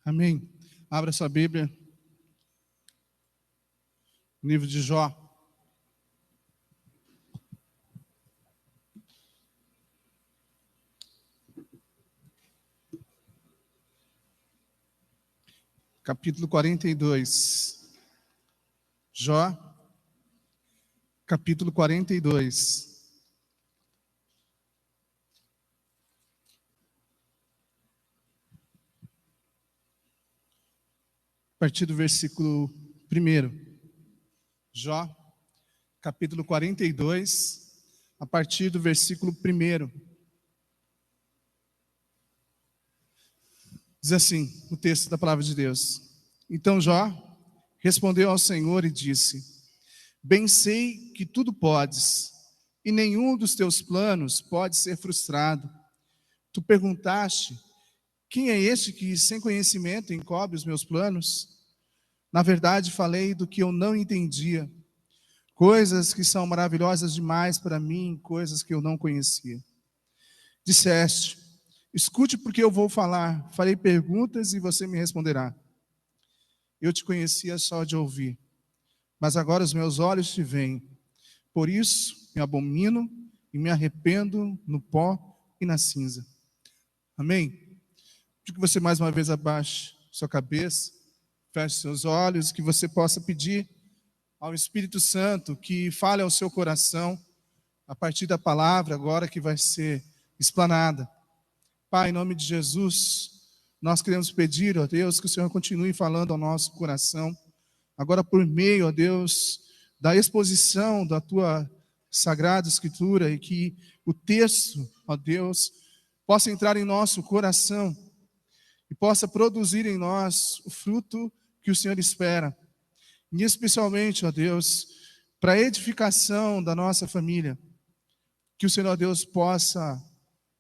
Amém. Abra sua Bíblia. Livro de Jó. Capítulo 42. Jó, capítulo 42. A partir do versículo 1. Jó, capítulo 42, a partir do versículo 1. Diz assim o texto da palavra de Deus. Então Jó respondeu ao Senhor e disse: Bem sei que tudo podes, e nenhum dos teus planos pode ser frustrado. Tu perguntaste: quem é este que sem conhecimento encobre os meus planos? Na verdade falei do que eu não entendia, coisas que são maravilhosas demais para mim, coisas que eu não conhecia. Disseste: escute porque eu vou falar, farei perguntas e você me responderá. Eu te conhecia só de ouvir, mas agora os meus olhos te veem. Por isso me abomino e me arrependo no pó e na cinza. Amém? Pedido que você mais uma vez abaixe sua cabeça, feche seus olhos, que você possa pedir ao Espírito Santo que fale ao seu coração a partir da palavra agora que vai ser explanada. Pai, em nome de Jesus, nós queremos pedir, ó Deus, que o Senhor continue falando ao nosso coração, agora por meio, ó Deus, da exposição da Tua Sagrada Escritura, e que o texto, ó Deus, possa entrar em nosso coração e possa produzir em nós o fruto que o Senhor espera, e especialmente, ó Deus, para a edificação da nossa família, que o Senhor, ó Deus, possa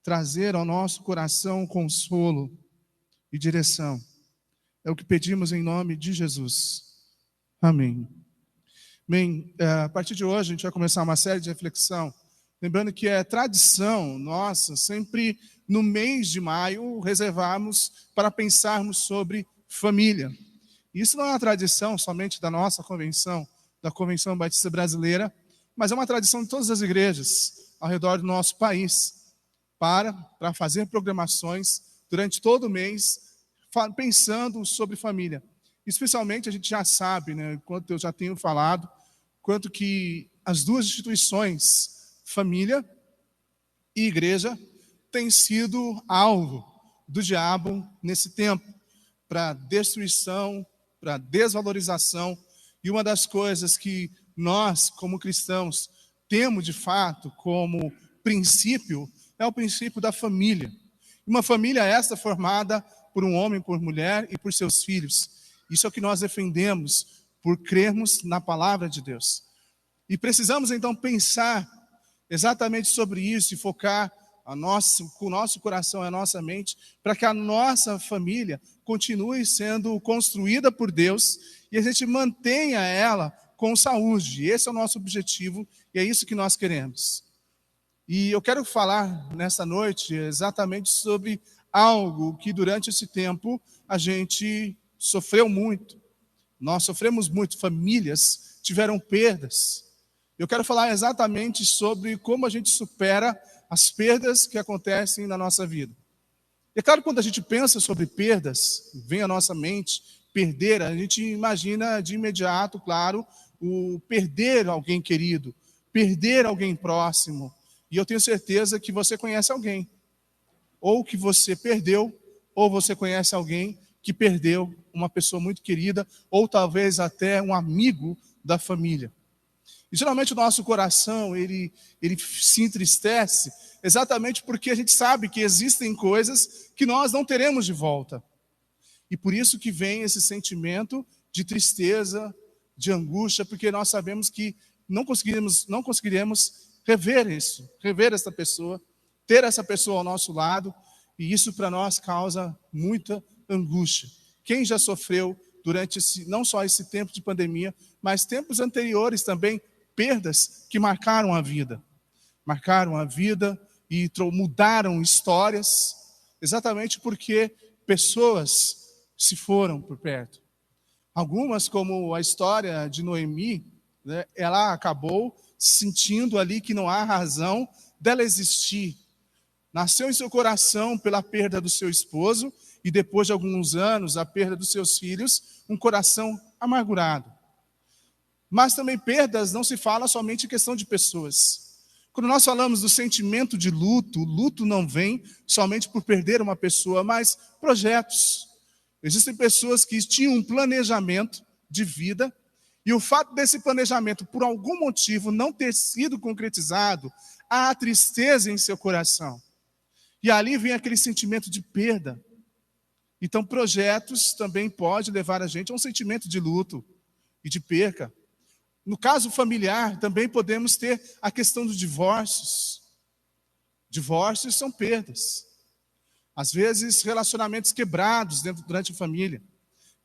trazer ao nosso coração consolo e direção. É o que pedimos em nome de Jesus. Amém. Bem, a partir de hoje a gente vai começar uma série de reflexão. Lembrando que é tradição nossa, sempre no mês de maio, reservarmos para pensarmos sobre família. Isso não é uma tradição somente da nossa convenção, da Convenção Batista Brasileira, mas é uma tradição de todas as igrejas ao redor do nosso país, para fazer programações durante todo o mês, pensando sobre família. Especialmente a gente já sabe, né, quanto eu já tenho falado, quanto que as duas instituições, família e igreja, têm sido alvo do diabo nesse tempo, para destruição, para desvalorização. E uma das coisas que nós, como cristãos, temos de fato como princípio é o princípio da família. Uma família esta formada por um homem, por mulher e por seus filhos. Isso é o que nós defendemos por crermos na palavra de Deus. E precisamos então pensar exatamente sobre isso e focar o nosso coração e a nossa mente para que a nossa família continue sendo construída por Deus e a gente mantenha ela com saúde. Esse é o nosso objetivo e é isso que nós queremos. E eu quero falar nessa noite exatamente sobre algo que durante esse tempo a gente sofreu muito. Nós sofremos muito, famílias tiveram perdas. Eu quero falar exatamente sobre como a gente supera as perdas que acontecem na nossa vida. E é claro, quando a gente pensa sobre perdas, vem à nossa mente perder, a gente imagina de imediato, claro, o perder alguém querido, perder alguém próximo. E eu tenho certeza que você conhece alguém, ou que você perdeu, ou você conhece alguém que perdeu uma pessoa muito querida, ou talvez até um amigo da família. E geralmente o nosso coração, ele se entristece exatamente porque a gente sabe que existem coisas que nós não teremos de volta. E por isso que vem esse sentimento de tristeza, de angústia, porque nós sabemos que não conseguiremos rever essa pessoa, ter essa pessoa ao nosso lado, e isso para nós causa muita angústia. Quem já sofreu durante não só esse tempo de pandemia, mas tempos anteriores também, perdas que marcaram a vida e mudaram histórias, exatamente porque pessoas se foram por perto. Algumas, como a história de Noemi, né, ela acabou sentindo ali que não há razão dela existir. Nasceu em seu coração pela perda do seu esposo e depois de alguns anos a perda dos seus filhos, um coração amargurado. Mas também perdas não se fala somente em questão de pessoas. Quando nós falamos do sentimento de luto, o luto não vem somente por perder uma pessoa, mas projetos. Existem pessoas que tinham um planejamento de vida e o fato desse planejamento, por algum motivo, não ter sido concretizado, há tristeza em seu coração. E ali vem aquele sentimento de perda. Então, projetos também podem levar a gente a um sentimento de luto e de perca. No caso familiar, também podemos ter a questão dos divórcios. Divórcios são perdas. Às vezes, relacionamentos quebrados durante a família.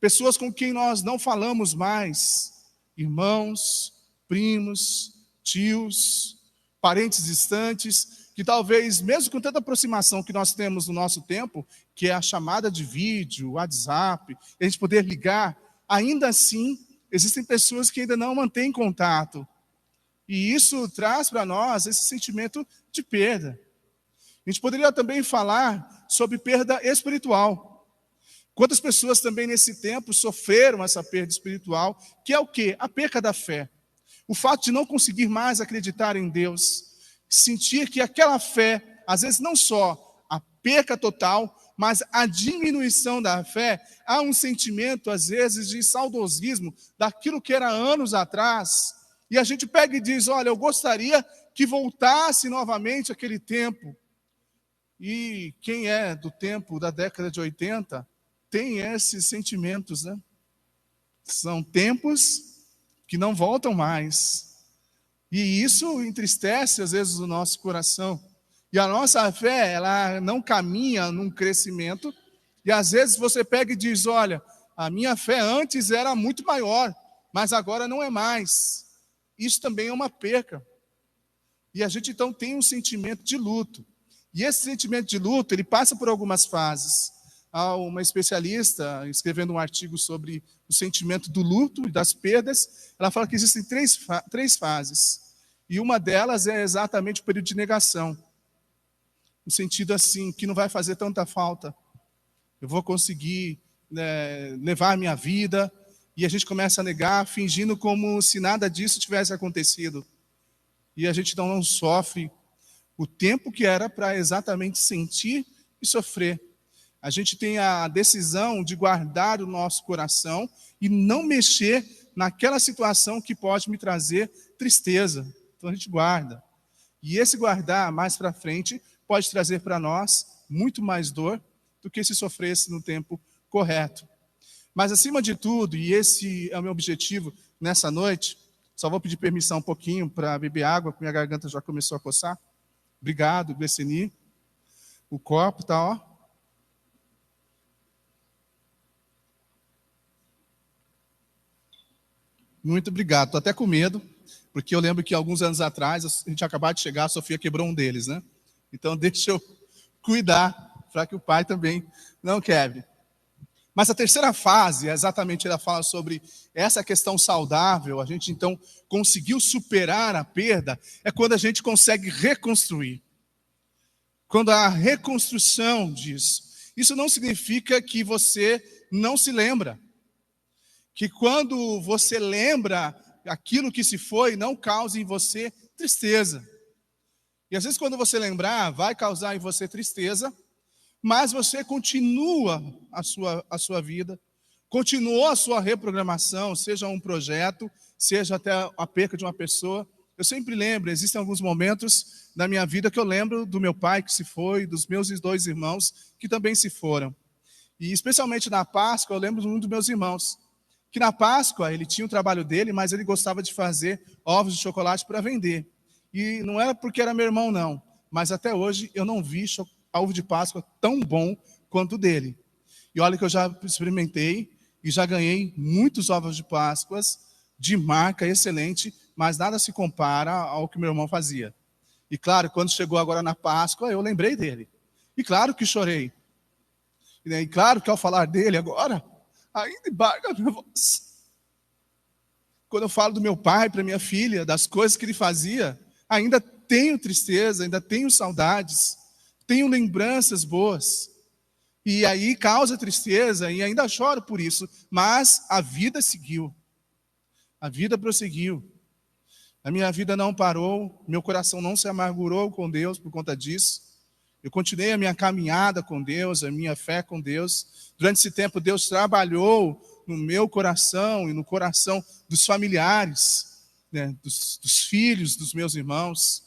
Pessoas com quem nós não falamos mais. Irmãos, primos, tios, parentes distantes, que talvez, mesmo com tanta aproximação que nós temos no nosso tempo, que é a chamada de vídeo, WhatsApp, a gente poder ligar, ainda assim, existem pessoas que ainda não mantêm contato. E isso traz para nós esse sentimento de perda. A gente poderia também falar sobre perda espiritual. Quantas pessoas também nesse tempo sofreram essa perda espiritual, que é o quê? A perca da fé. O fato de não conseguir mais acreditar em Deus, sentir que aquela fé, às vezes não só a perca total, mas a diminuição da fé, há um sentimento, às vezes, de saudosismo daquilo que era anos atrás, e a gente pega e diz, olha, eu gostaria que voltasse novamente aquele tempo. E quem é do tempo da década de 80 tem esses sentimentos, né? São tempos que não voltam mais. E isso entristece, às vezes, o nosso coração. E a nossa fé, ela não caminha num crescimento. E às vezes você pega e diz, olha, a minha fé antes era muito maior, mas agora não é mais. Isso também é uma perca. E a gente então tem um sentimento de luto. E esse sentimento de luto, ele passa por algumas fases. Há uma especialista escrevendo um artigo sobre o sentimento do luto e das perdas. Ela fala que existem três fases. E uma delas é exatamente o período de negação. No sentido assim, que não vai fazer tanta falta. Eu vou conseguir levar a minha vida. E a gente começa a negar, fingindo como se nada disso tivesse acontecido. E a gente não sofre o tempo que era para exatamente sentir e sofrer. A gente tem a decisão de guardar o nosso coração e não mexer naquela situação que pode me trazer tristeza. Então a gente guarda. E esse guardar mais para frente pode trazer para nós muito mais dor do que se sofresse no tempo correto. Mas acima de tudo, e esse é o meu objetivo nessa noite, só vou pedir permissão um pouquinho para beber água, porque minha garganta já começou a coçar. Obrigado, Gleceni. O copo está, ó. Muito obrigado. Estou até com medo, porque eu lembro que alguns anos atrás, a gente acabou de chegar, a Sofia quebrou um deles, né? Então deixa eu cuidar, para que o pai também não quebre. Mas a terceira fase, exatamente, ela fala sobre essa questão saudável, a gente então conseguiu superar a perda, é quando a gente consegue reconstruir. Quando há a reconstrução disso. Isso não significa que você não se lembra. Que quando você lembra aquilo que se foi, não cause em você tristeza. E às vezes quando você lembrar, vai causar em você tristeza, mas você continua a sua vida, continuou a sua reprogramação, seja um projeto, seja até a perca de uma pessoa. Eu sempre lembro, existem alguns momentos na minha vida que eu lembro do meu pai que se foi, dos meus 2 irmãos que também se foram. E especialmente na Páscoa, eu lembro de um dos meus irmãos, que na Páscoa ele tinha o trabalho dele, mas ele gostava de fazer ovos de chocolate para vender. E não era porque era meu irmão, não. Mas até hoje eu não vi ovo de Páscoa tão bom quanto o dele. E olha que eu já experimentei e já ganhei muitos ovos de Páscoa de marca excelente, mas nada se compara ao que meu irmão fazia. E claro, quando chegou agora na Páscoa, eu lembrei dele. E claro que chorei. E claro que ao falar dele agora, ainda embarga a minha voz. Quando eu falo do meu pai para minha filha, das coisas que ele fazia, ainda tenho tristeza, ainda tenho saudades, tenho lembranças boas. E aí causa tristeza e ainda choro por isso. Mas a vida seguiu. A vida prosseguiu. A minha vida não parou, meu coração não se amargurou com Deus por conta disso. Eu continuei a minha caminhada com Deus, a minha fé com Deus. Durante esse tempo, Deus trabalhou no meu coração e no coração dos familiares, né, dos filhos dos meus irmãos,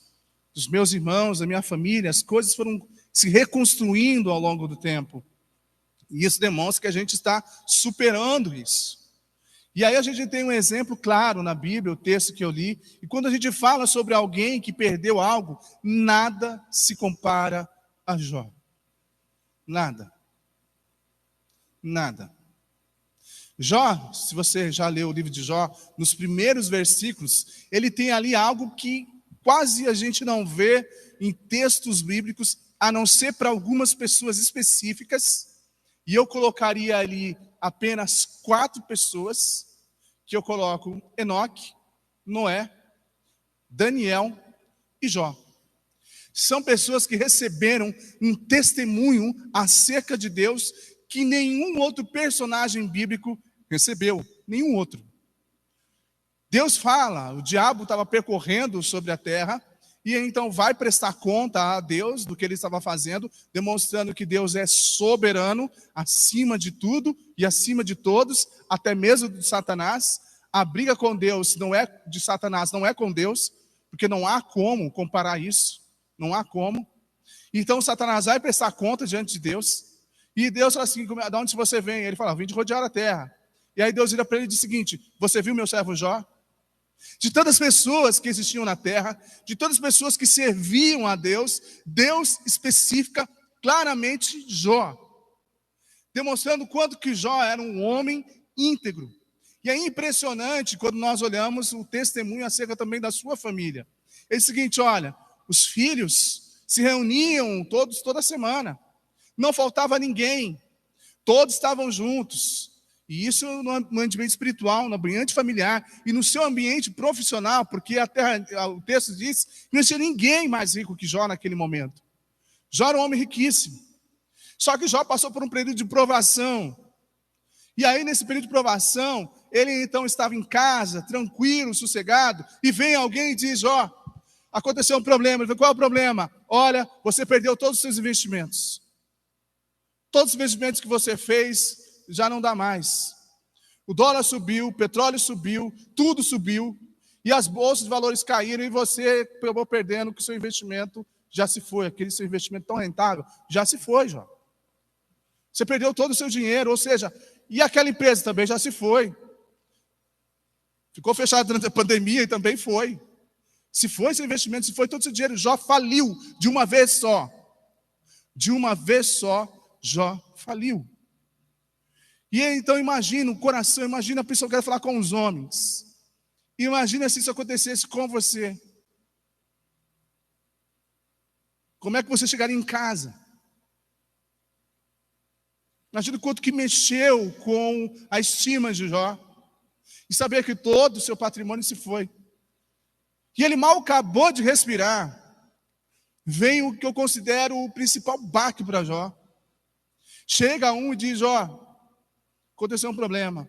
da minha família. As coisas foram se reconstruindo ao longo do tempo. E isso demonstra que a gente está superando isso. E aí a gente tem um exemplo claro na Bíblia, o texto que eu li. E quando a gente fala sobre alguém que perdeu algo, nada se compara a Jó. Nada. Nada. Jó, se você já leu o livro de Jó, nos primeiros versículos, ele tem ali algo que quase a gente não vê em textos bíblicos, a não ser para algumas pessoas específicas. E eu colocaria ali apenas 4 pessoas, que eu coloco Enoque, Noé, Daniel e Jó. São pessoas que receberam um testemunho acerca de Deus que nenhum outro personagem bíblico recebeu, nenhum outro. Deus fala, o diabo estava percorrendo sobre a terra, e então vai prestar conta a Deus do que ele estava fazendo, demonstrando que Deus é soberano, acima de tudo e acima de todos, até mesmo de Satanás. A briga com Deus não é de Satanás, não é com Deus, porque não há como comparar isso, não há como. Então Satanás vai prestar conta diante de Deus, e Deus fala assim, de onde você vem? Ele fala, vim de rodear a terra. E aí Deus vira para ele e diz o seguinte, você viu meu servo Jó? De todas as pessoas que existiam na terra, de todas as pessoas que serviam a Deus, Deus especifica claramente Jó, demonstrando quanto que Jó era um homem íntegro. E é impressionante quando nós olhamos o testemunho acerca também da sua família. É o seguinte, olha, os filhos se reuniam toda semana, não faltava ninguém, todos estavam juntos. E isso no ambiente espiritual, no ambiente familiar e no seu ambiente profissional, porque o texto diz que não tinha ninguém mais rico que Jó naquele momento. Jó era um homem riquíssimo. Só que Jó passou por um período de provação. E aí, nesse período de provação, ele então estava em casa, tranquilo, sossegado, e vem alguém e diz, Jó, aconteceu um problema. Ele falou, qual é o problema? Olha, você perdeu todos os seus investimentos. Todos os investimentos que você fez já não dá mais. O dólar subiu, o petróleo subiu, tudo subiu, e as bolsas de valores caíram, e você acabou perdendo que o seu investimento já se foi, aquele seu investimento tão rentável, já se foi, Jó. Você perdeu todo o seu dinheiro, ou seja, e aquela empresa também já se foi. Ficou fechada durante a pandemia e também foi. Se foi seu investimento, se foi todo o seu dinheiro, Jó faliu de uma vez só. De uma vez só, Jó faliu. E então imagina o coração, imagina a pessoa que quer falar com os homens. Imagina se isso acontecesse com você. Como é que você chegaria em casa? Imagina o quanto que mexeu com a estima de Jó. E saber que todo o seu patrimônio se foi. E ele mal acabou de respirar. Vem o que eu considero o principal baque para Jó. Chega um e diz, Jó, aconteceu um problema.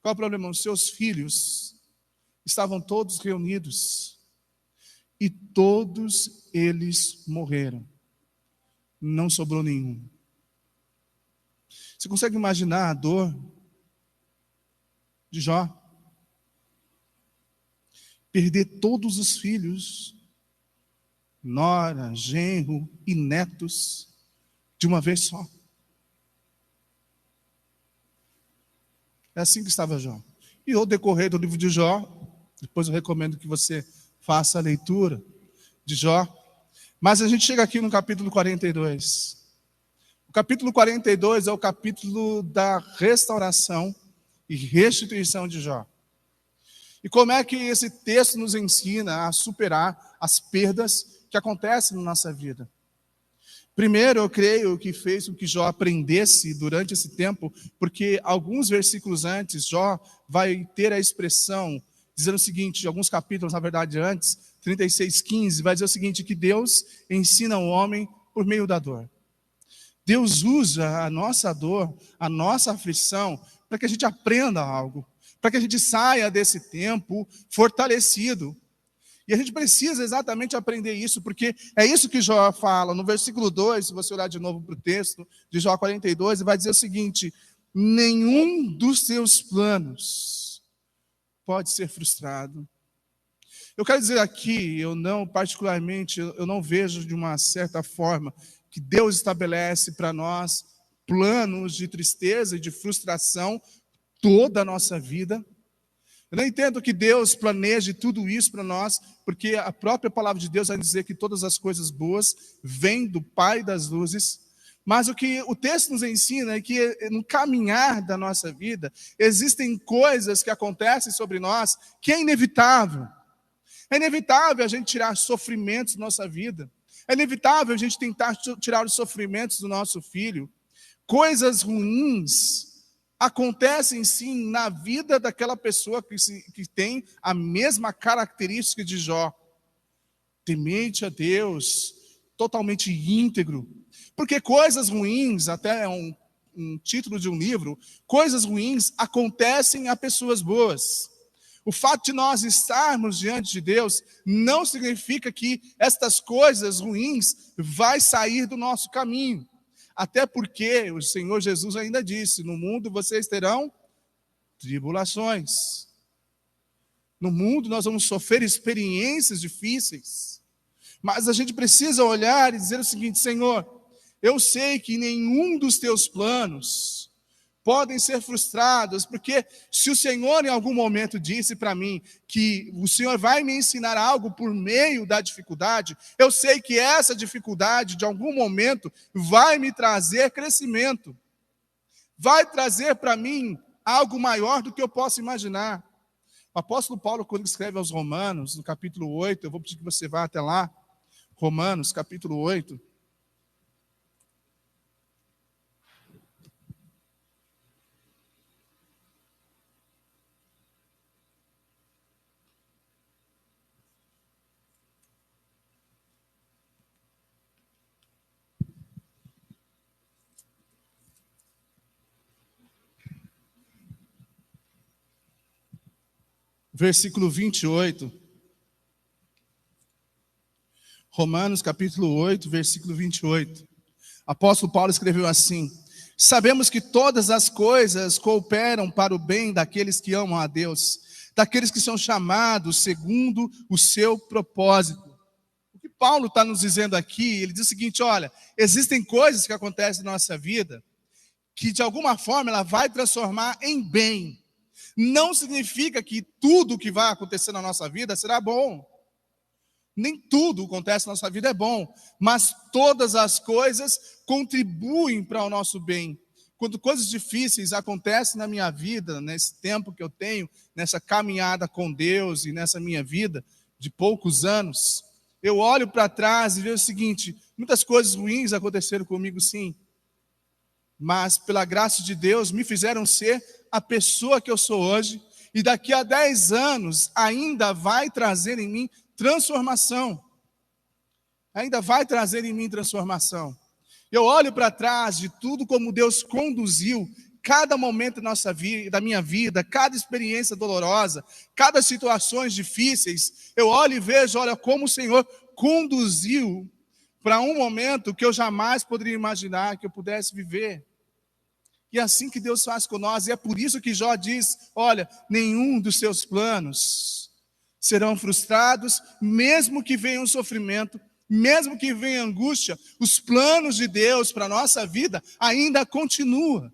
Qual é o problema? Os seus filhos estavam todos reunidos e todos eles morreram. Não sobrou nenhum. Você consegue imaginar a dor de Jó? Perder todos os filhos, nora, genro e netos, de uma vez só. É assim que estava Jó. E ao decorrer do livro de Jó, depois eu recomendo que você faça a leitura de Jó. Mas a gente chega aqui no capítulo 42. O capítulo 42 é o capítulo da restauração e restituição de Jó. E como é que esse texto nos ensina a superar as perdas que acontecem na nossa vida? Primeiro, eu creio que fez com que Jó aprendesse durante esse tempo, porque alguns versículos antes, Jó vai ter a expressão, dizendo o seguinte, alguns capítulos, na verdade, antes, 36:15, vai dizer o seguinte, que Deus ensina o homem por meio da dor. Deus usa a nossa dor, a nossa aflição, para que a gente aprenda algo, para que a gente saia desse tempo fortalecido. E a gente precisa exatamente aprender isso, porque é isso que Jó fala. No versículo 2, se você olhar de novo para o texto de Jó 42, ele vai dizer o seguinte: nenhum dos seus planos pode ser frustrado. Eu quero dizer aqui, particularmente, eu não vejo de uma certa forma que Deus estabelece para nós planos de tristeza e de frustração toda a nossa vida. Eu não entendo que Deus planeje tudo isso para nós, porque a própria palavra de Deus vai dizer que todas as coisas boas vêm do Pai das luzes. Mas o que o texto nos ensina é que no caminhar da nossa vida, existem coisas que acontecem sobre nós que é inevitável. É inevitável a gente tirar sofrimentos da nossa vida. É inevitável a gente tentar tirar os sofrimentos do nosso filho. Coisas ruins acontecem sim na vida daquela pessoa que tem a mesma característica de Jó. Temente a Deus, totalmente íntegro. Porque coisas ruins, até é um título de um livro, coisas ruins acontecem a pessoas boas. O fato de nós estarmos diante de Deus não significa que estas coisas ruins vai sair do nosso caminho. Até porque o Senhor Jesus ainda disse, no mundo vocês terão tribulações. No mundo nós vamos sofrer experiências difíceis. Mas a gente precisa olhar e dizer o seguinte: Senhor, eu sei que nenhum dos teus planos podem ser frustrados, porque se o Senhor em algum momento disse para mim que o Senhor vai me ensinar algo por meio da dificuldade, eu sei que essa dificuldade, de algum momento, vai me trazer crescimento, vai trazer para mim algo maior do que eu posso imaginar. O apóstolo Paulo, quando escreve aos Romanos, no capítulo 8, eu vou pedir que você vá até lá, Romanos, capítulo 8, versículo 28. Romanos, capítulo 8, versículo 28. Apóstolo Paulo escreveu assim: sabemos que todas as coisas cooperam para o bem daqueles que amam a Deus, daqueles que são chamados segundo o seu propósito. O que Paulo está nos dizendo aqui, ele diz o seguinte: olha, existem coisas que acontecem na nossa vida, que de alguma forma ela vai transformar em bem. Não significa que tudo que vai acontecer na nossa vida será bom. Nem tudo que acontece na nossa vida é bom, mas todas as coisas contribuem para o nosso bem. Quando coisas difíceis acontecem na minha vida, nesse tempo que eu tenho, nessa caminhada com Deus e nessa minha vida de poucos anos, eu olho para trás e vejo o seguinte: muitas coisas ruins aconteceram comigo, sim, mas pela graça de Deus me fizeram ser a pessoa que eu sou hoje, e daqui a 10 anos ainda vai trazer em mim transformação. Ainda vai trazer em mim transformação. Eu olho para trás de tudo como Deus conduziu cada momento da minha vida, cada experiência dolorosa, cada situações difíceis. Eu olho e vejo, olha, como o Senhor conduziu para um momento que eu jamais poderia imaginar que eu pudesse viver. E é assim que Deus faz com nós, e é por isso que Jó diz: olha, nenhum dos seus planos serão frustrados, mesmo que venha um sofrimento, mesmo que venha angústia, os planos de Deus para a nossa vida ainda continuam.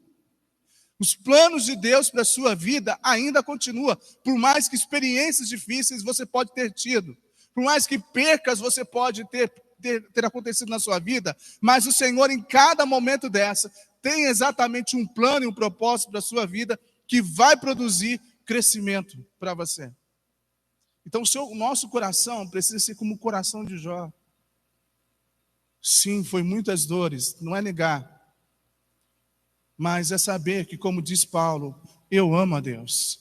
Os planos de Deus para a sua vida ainda continuam, por mais que experiências difíceis você pode ter tido, por mais que percas você pode ter acontecido na sua vida, mas o Senhor em cada momento dessa tem exatamente um plano e um propósito para a sua vida que vai produzir crescimento para você. Então o nosso coração precisa ser como o coração de Jó. Sim, foi muitas dores, não é negar. Mas é saber que, como diz Paulo, eu amo a Deus.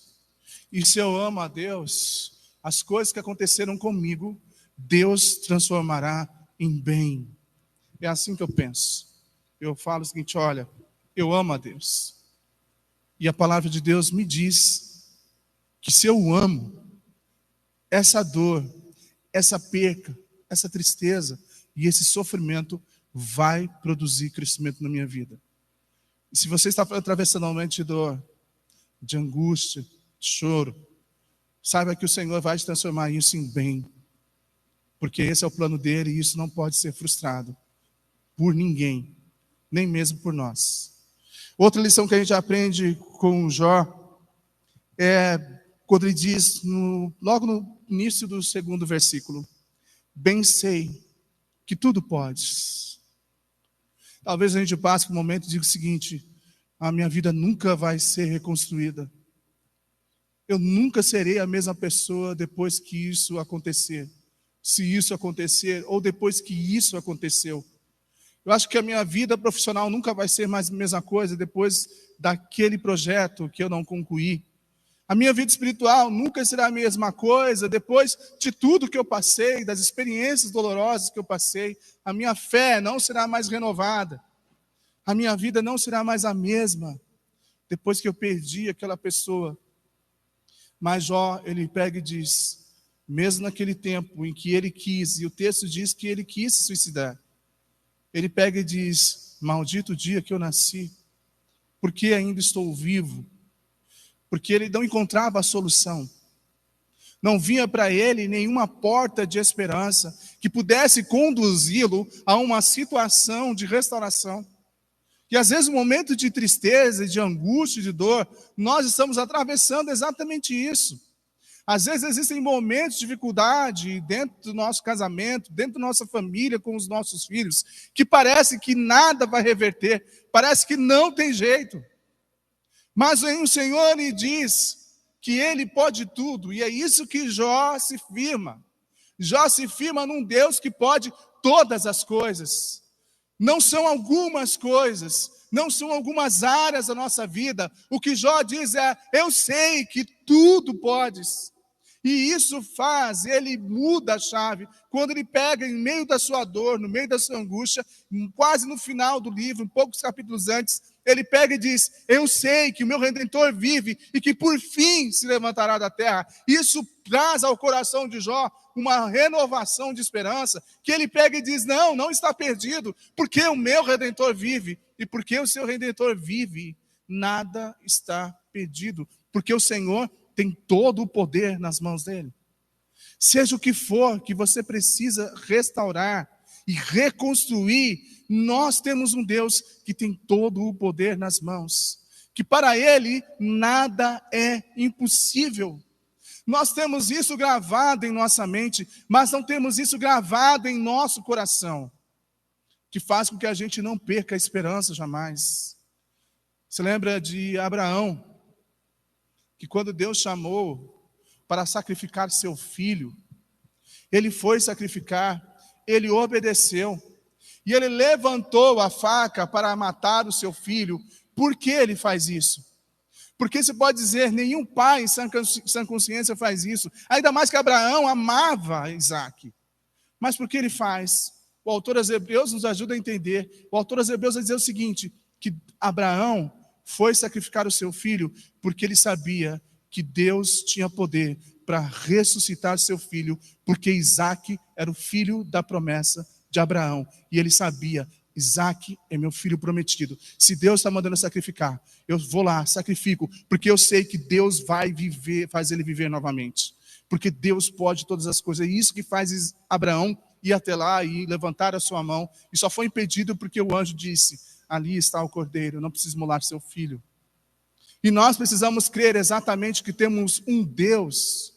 E se eu amo a Deus, as coisas que aconteceram comigo, Deus transformará em bem. É assim que eu penso. Eu falo o seguinte: olha, eu amo a Deus. E a palavra de Deus me diz que se eu amo, essa dor, essa perca, essa tristeza e esse sofrimento vai produzir crescimento na minha vida. E se você está atravessando um momento de dor, de angústia, de choro, saiba que o Senhor vai te transformar isso em bem. Porque esse é o plano dele e isso não pode ser frustrado por ninguém, nem mesmo por nós. Outra lição que a gente aprende com Jó é quando ele diz, logo no início do 2º versículo: bem sei que tudo podes. Talvez a gente passe por um momento e diga o seguinte: a minha vida nunca vai ser reconstruída. Eu nunca serei a mesma pessoa depois que isso acontecer. Se isso acontecer, ou depois que isso aconteceu. Eu acho que a minha vida profissional nunca vai ser mais a mesma coisa depois daquele projeto que eu não concluí. A minha vida espiritual nunca será a mesma coisa depois de tudo que eu passei, das experiências dolorosas que eu passei. A minha fé não será mais renovada. A minha vida não será mais a mesma depois que eu perdi aquela pessoa. Mas Jó, ele pega e diz, mesmo naquele tempo em que ele quis, e o texto diz que ele quis se suicidar, ele pega e diz: maldito o dia que eu nasci, porque ainda estou vivo. Porque ele não encontrava a solução. Não vinha para ele nenhuma porta de esperança que pudesse conduzi-lo a uma situação de restauração. E às vezes, no momento de tristeza, de angústia, de dor, nós estamos atravessando exatamente isso. Às vezes existem momentos de dificuldade dentro do nosso casamento, dentro da nossa família, com os nossos filhos, que parece que nada vai reverter, parece que não tem jeito. Mas o Senhor lhe diz que Ele pode tudo, e é isso que Jó se firma. Jó se firma num Deus que pode todas as coisas. Não são algumas coisas, não são algumas áreas da nossa vida. O que Jó diz é: eu sei que tudo podes. E isso faz, ele muda a chave, quando ele pega em meio da sua dor, no meio da sua angústia, quase no final do livro, poucos capítulos antes, ele pega e diz: eu sei que o meu Redentor vive e que por fim se levantará da terra. Isso traz ao coração de Jó uma renovação de esperança, que ele pega e diz: não, não está perdido, porque o meu Redentor vive, e porque o seu Redentor vive, nada está perdido, porque o Senhor tem todo o poder nas mãos dele. Seja o que for que você precisa restaurar e reconstruir, nós temos um Deus que tem todo o poder nas mãos, que para Ele nada é impossível. Nós temos isso gravado em nossa mente, mas não temos isso gravado em nosso coração, que faz com que a gente não perca a esperança jamais. Você lembra de Abraão, que quando Deus chamou para sacrificar seu filho, ele foi sacrificar, ele obedeceu, e ele levantou a faca para matar o seu filho. Por que ele faz isso? Porque você pode dizer, nenhum pai em sã consciência faz isso, ainda mais que Abraão amava Isaac. Mas por que ele faz? O autor aos Hebreus nos ajuda a entender. O autor aos Hebreus vai dizer o seguinte, que Abraão foi sacrificar o seu filho porque ele sabia que Deus tinha poder para ressuscitar seu filho, porque Isaac era o filho da promessa de Abraão. E ele sabia, Isaac é meu filho prometido. Se Deus está mandando sacrificar, eu vou lá, sacrifico, porque eu sei que Deus vai viver, faz ele viver novamente. Porque Deus pode todas as coisas. É isso que faz Abraão ir até lá e levantar a sua mão. E só foi impedido porque o anjo disse: ali está o cordeiro, não precisa imolar seu filho. E nós precisamos crer exatamente que temos um Deus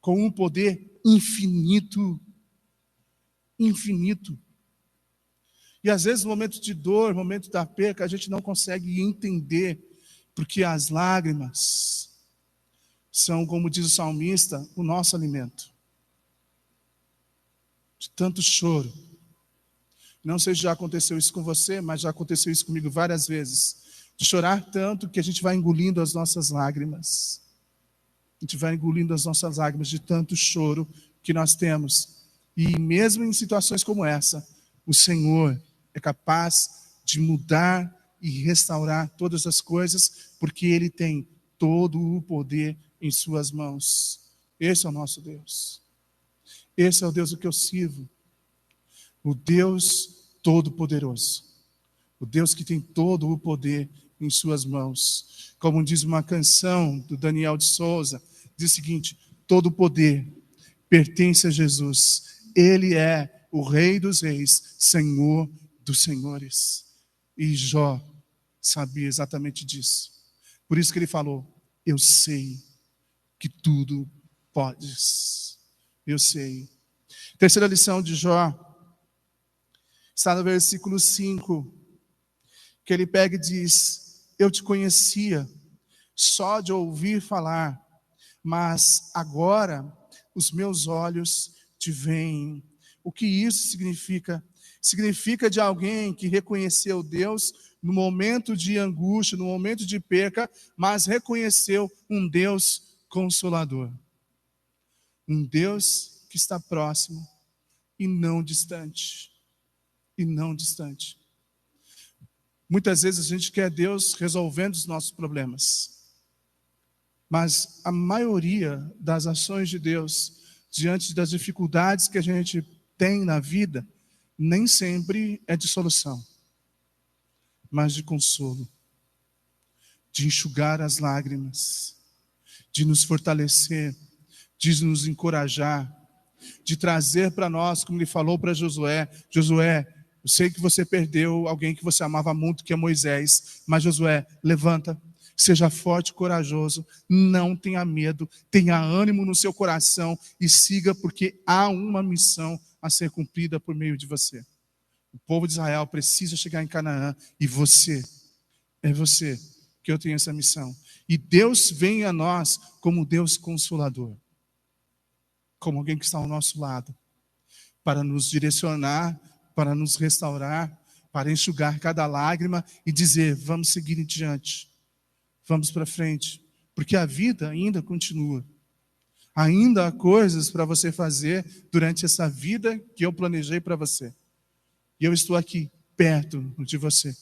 com um poder infinito. Infinito. E às vezes no momento de dor, no momento da perca, a gente não consegue entender, porque as lágrimas são, como diz o salmista, o nosso alimento. De tanto choro, Não sei se já aconteceu isso com você, mas já aconteceu isso comigo várias vezes. De chorar tanto que a gente vai engolindo as nossas lágrimas. A gente vai engolindo as nossas lágrimas de tanto choro que nós temos. E mesmo em situações como essa, o Senhor é capaz de mudar e restaurar todas as coisas, porque Ele tem todo o poder em suas mãos. Esse é o nosso Deus. Esse é o Deus que eu sirvo. O Deus Todo-Poderoso. O Deus que tem todo o poder em suas mãos. Como diz uma canção do Daniel de Souza, diz o seguinte: todo o poder pertence a Jesus. Ele é o Rei dos Reis, Senhor dos Senhores. E Jó sabia exatamente disso. Por isso que ele falou: eu sei que tudo podes. Eu sei. Terceira lição de Jó está no versículo 5, que ele pega e diz: eu te conhecia só de ouvir falar, mas agora os meus olhos te veem. O que isso significa? Significa de alguém que reconheceu Deus no momento de angústia, no momento de perca, mas reconheceu um Deus consolador. Um Deus que está próximo e não distante. E não distante. Muitas vezes a gente quer Deus resolvendo os nossos problemas. Mas a maioria das ações de Deus, diante das dificuldades que a gente tem na vida, nem sempre é de solução, mas de consolo, de enxugar as lágrimas, de nos fortalecer, de nos encorajar, de trazer para nós, como ele falou para Josué: Josué, eu sei que você perdeu alguém que você amava muito, que é Moisés, mas Josué, levanta, seja forte e corajoso, não tenha medo, tenha ânimo no seu coração e siga, porque há uma missão a ser cumprida por meio de você. O povo de Israel precisa chegar em Canaã e é você que eu tenho essa missão. E Deus vem a nós como Deus consolador, como alguém que está ao nosso lado, para nos direcionar, para nos restaurar, para enxugar cada lágrima e dizer: vamos seguir em diante, vamos para frente, porque a vida ainda continua. Ainda há coisas para você fazer durante essa vida que eu planejei para você. E eu estou aqui, perto de você,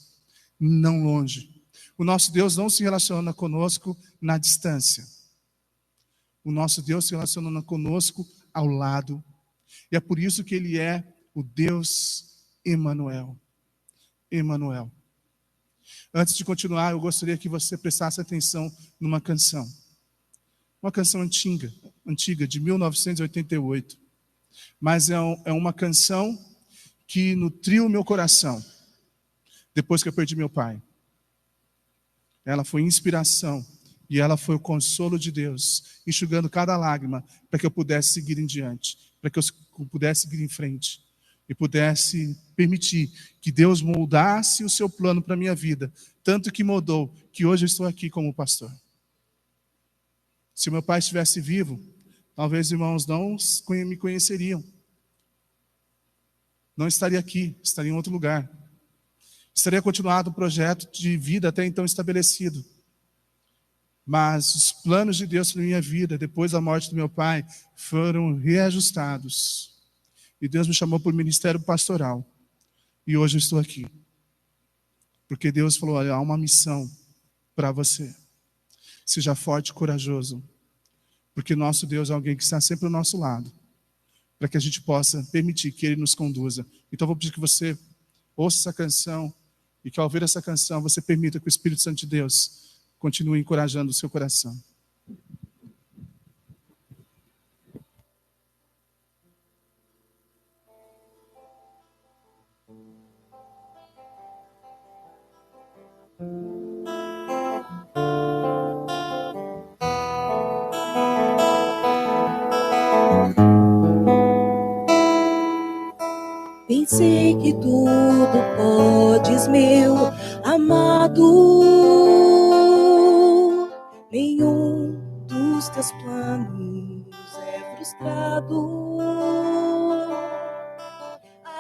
não longe. O nosso Deus não se relaciona conosco na distância. O nosso Deus se relaciona conosco ao lado. E é por isso que Ele é o Deus Emanuel. Emanuel. Antes de continuar, eu gostaria que você prestasse atenção numa canção. Uma canção antiga, de 1988. Mas é uma canção que nutriu o meu coração depois que eu perdi meu pai. Ela foi inspiração e ela foi o consolo de Deus, enxugando cada lágrima para que eu pudesse seguir em diante, para que eu pudesse seguir em frente e pudesse permitir que Deus moldasse o seu plano para a minha vida, tanto que moldou que hoje eu estou aqui como pastor. Se meu pai estivesse vivo, talvez irmãos não me conheceriam. Não estaria aqui, estaria em outro lugar. Estaria continuado o projeto de vida até então estabelecido. Mas os planos de Deus para a minha vida, depois da morte do meu pai, foram reajustados. E Deus me chamou para o ministério pastoral. E hoje eu estou aqui. Porque Deus falou: olha, há uma missão para você. Seja forte e corajoso. Porque nosso Deus é alguém que está sempre ao nosso lado. Para que a gente possa permitir que Ele nos conduza. Então eu vou pedir que você ouça essa canção. E que ao ouvir essa canção, você permita que o Espírito Santo de Deus continue encorajando o seu coração. Pensei que tudo podes, meu amado. Nenhum dos teus planos é frustrado.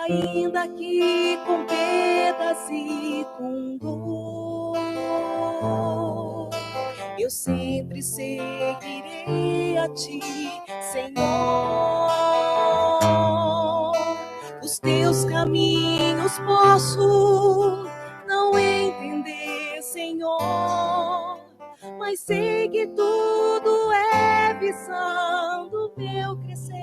ainda que com perdas e com dor, eu sempre seguirei a ti, Senhor. Os teus caminhos posso não entender, Senhor, mas sei que tudo é visando meu crescer.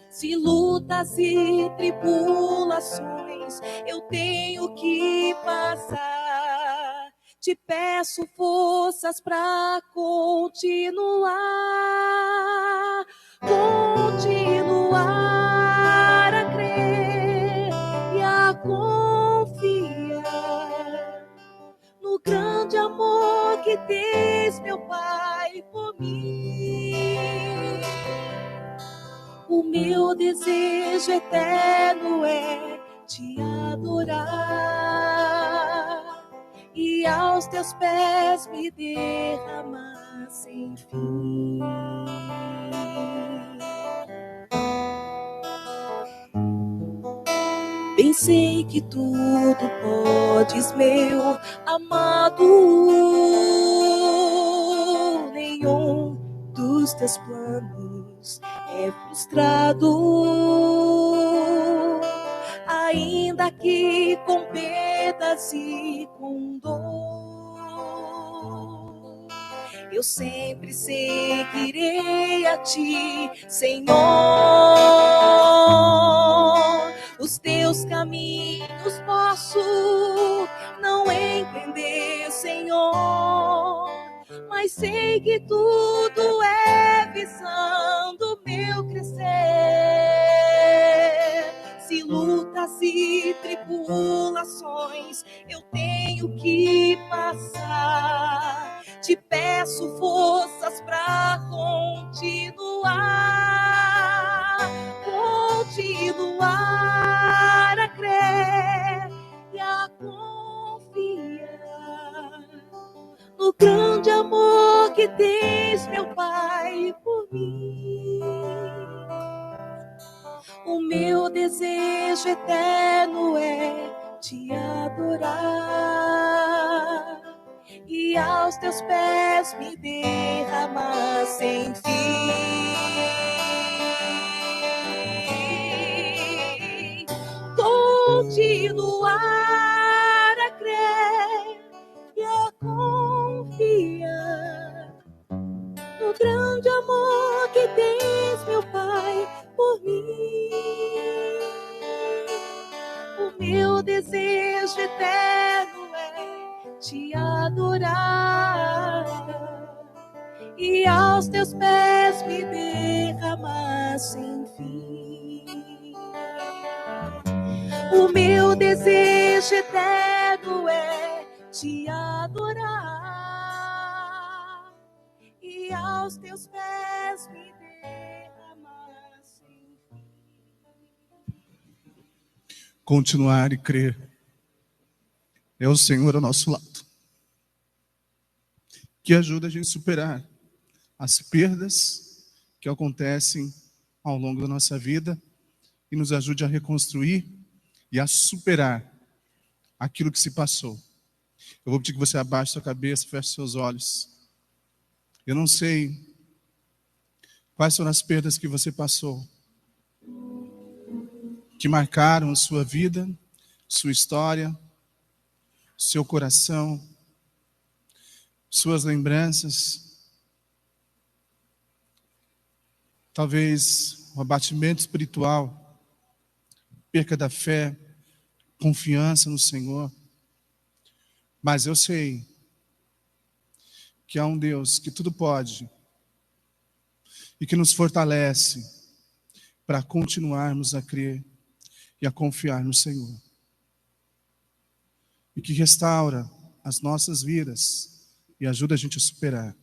Se lutas e tribulações eu tenho que passar, te peço forças para continuar a crer e a confiar no grande amor que tens, meu Pai, por mim. O meu desejo eterno é te adorar e aos teus pés me derramar sem fim. Bem sei que tudo podes, meu amado, nenhum dos teus planos é frustrado, ainda que com perdas e com dor, eu sempre seguirei a ti, Senhor. Os teus caminhos posso não entender, Senhor, mas sei que tudo é visando meu crescer. Se lutas e tribulações eu tenho que passar, te peço forças para continuar a crer e a confiar no grande amor que tens, meu Pai, por mim. O meu desejo eterno é te adorar e aos teus pés me derramar sem fim. Continuar a crer e a confiar no grande amor que tens, meu Pai, por mim. O meu desejo eterno é te adorar e aos teus pés me derramar sem fim. O meu desejo eterno é te adorar e aos teus pés me derramar sem fim. Continuar e crer. É o Senhor ao nosso lado, que ajuda a gente a superar as perdas que acontecem ao longo da nossa vida e nos ajude a reconstruir e a superar aquilo que se passou. Eu vou pedir que você abaixe sua cabeça, feche seus olhos. Eu não sei quais foram as perdas que você passou, que marcaram sua vida, sua história, seu coração, suas lembranças. Talvez um abatimento espiritual, perca da fé, confiança no Senhor. Mas eu sei que há um Deus que tudo pode e que nos fortalece para continuarmos a crer e a confiar no Senhor. E que restaura as nossas vidas e ajuda a gente a superar.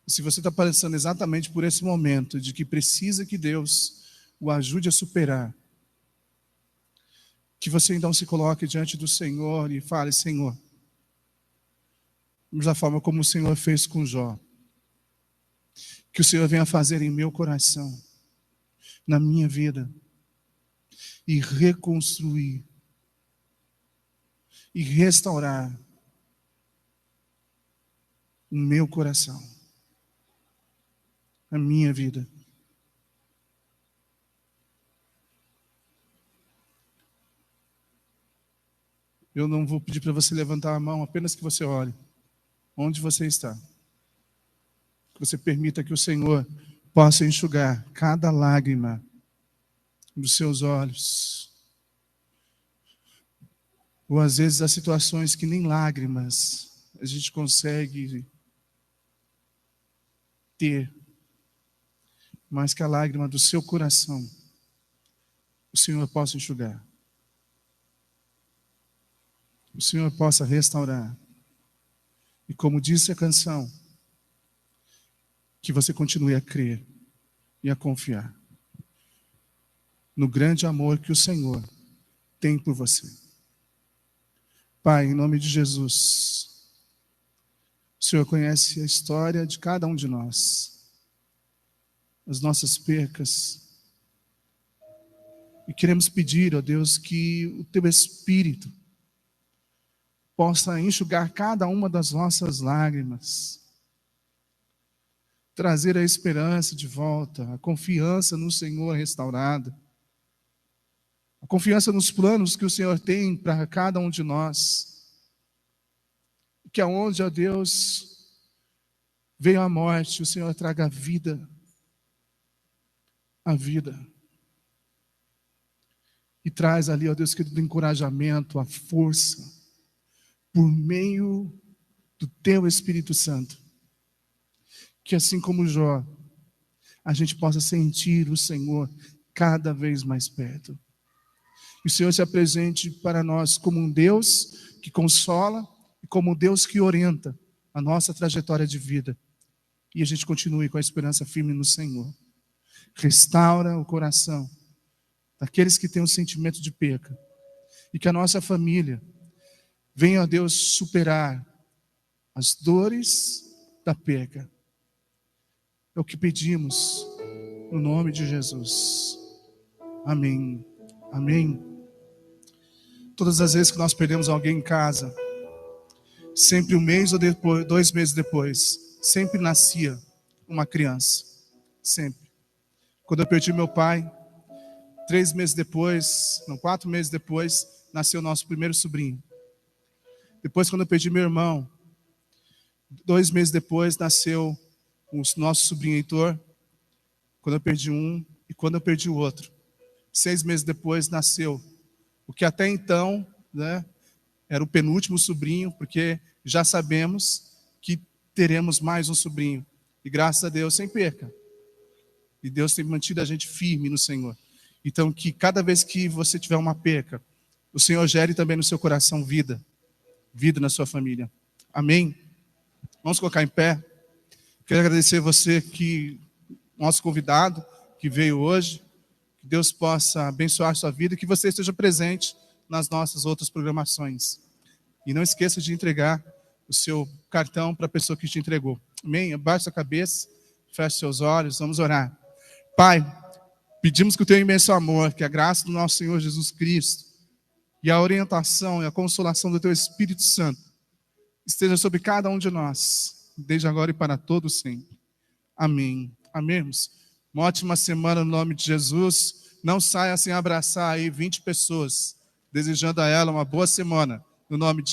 E se você está passando exatamente por esse momento de que precisa que Deus o ajude a superar, que você então se coloque diante do Senhor e fale: Senhor, da forma como o Senhor fez com Jó, que o Senhor venha fazer em meu coração, na minha vida e reconstruir e restaurar o meu coração, a minha vida. Eu não vou pedir para você levantar a mão, apenas que você olhe onde você está. Que você permita que o Senhor possa enxugar cada lágrima dos seus olhos. Ou às vezes há situações que nem lágrimas a gente consegue ter, mas que a lágrima do seu coração o Senhor possa enxugar. O Senhor possa restaurar. E como disse a canção, que você continue a crer e a confiar no grande amor que o Senhor tem por você. Pai, em nome de Jesus, o Senhor conhece a história de cada um de nós, as nossas percas, e queremos pedir, ó Deus, que o Teu Espírito possa enxugar cada uma das nossas lágrimas, trazer a esperança de volta, a confiança no Senhor restaurada, a confiança nos planos que o Senhor tem para cada um de nós, que aonde, ó Deus, veio a morte, o Senhor traga a vida, e traz ali, ó Deus querido, encorajamento, a força, por meio do Teu Espírito Santo. Que assim como Jó, a gente possa sentir o Senhor cada vez mais perto. E o Senhor se apresente para nós como um Deus que consola e como um Deus que orienta a nossa trajetória de vida. E a gente continue com a esperança firme no Senhor. Restaura o coração daqueles que têm um sentimento de perca. E que a nossa família venha, ó Deus, superar as dores da perca. É o que pedimos, no nome de Jesus. Amém. Amém. Todas as vezes que nós perdemos alguém em casa, sempre um mês ou depois, 2 meses depois, sempre nascia uma criança. Sempre. Quando eu perdi meu pai, 3 meses depois, não, 4 meses depois, nasceu o nosso primeiro sobrinho. Depois, quando eu perdi meu irmão, 2 meses depois, nasceu o nosso sobrinho Heitor. Quando eu perdi um e quando eu perdi o outro. 6 meses depois, nasceu o que até então, né, era o penúltimo sobrinho, porque já sabemos que teremos mais um sobrinho. E graças a Deus, sem perca. E Deus tem mantido a gente firme no Senhor. Então, que cada vez que você tiver uma perca, o Senhor gere também no seu coração vida na sua família. Amém? Vamos colocar em pé. Quero agradecer você, nosso convidado, que veio hoje. Que Deus possa abençoar a sua vida e que você esteja presente nas nossas outras programações. E não esqueça de entregar o seu cartão para a pessoa que te entregou. Amém? Abaixe a cabeça, feche seus olhos, vamos orar. Pai, pedimos que o Teu imenso amor, que a graça do nosso Senhor Jesus Cristo, e a orientação e a consolação do Teu Espírito Santo esteja sobre cada um de nós, desde agora e para todos sempre. Amém. Amém, irmãos? Uma ótima semana no nome de Jesus. Não saia sem abraçar aí 20 pessoas, desejando a ela uma boa semana, no nome de